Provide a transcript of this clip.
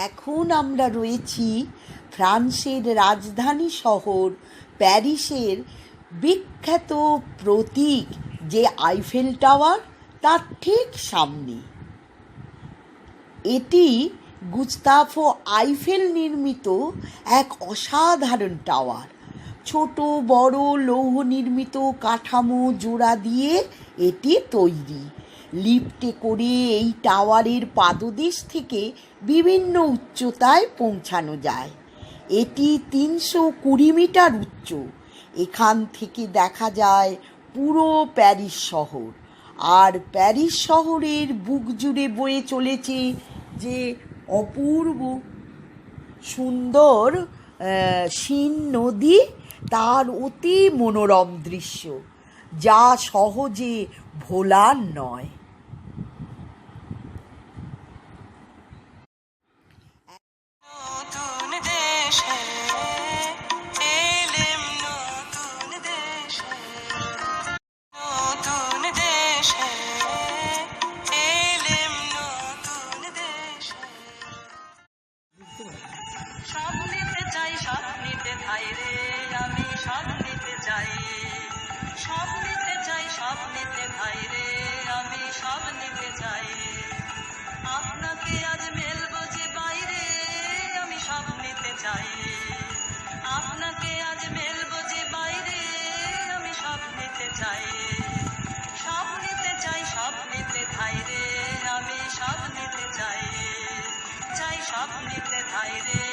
এখন আমরা রয়েছি ফ্রান্সের রাজধানী শহর প্যারিসের বিখ্যাত প্রতীক যে আইফেল টাওয়ার তার ঠিক সামনে। এটি গুস্তাভো আইফেল নির্মিত এক অসাধারণ টাওয়ার। ছোট বড় লৌহ নির্মিত কাঠামো জোড়া দিয়ে এটি তৈরি। লিফটে করে এই টাওয়ারের পাদদেশ থেকে বিভিন্ন উচ্চতায় পৌঁছানো যায়। এটি 320 মিটার উচ্চ। এখান থেকে দেখা যায় পুরো প্যারিস শহর। আর প্যারিস শহরের বুক জুড়ে বয়ে চলেছে যে অপূর্ব সুন্দর সিন নদী, তার অতি মনোরম দৃশ্য যা সহজে ভোলার নয়। সব নিতে চাই, সব নিতে চাই রে, আমি সব নিতে চাই। সব নিতে চাই, সব নিতে চাই রে, আমি সব নিতে চাই। আপনাকে আজ মেলবো যে বাইরে, আমি সব নিতে চাই। আপনাকে আজ মেলবো যে বাইরে, আমি সব নিতে চাই। সব নিতে চাই, সব নিতে চাই রে, আমি সব নিতে চাই। চাই সব নিতে চাই রে।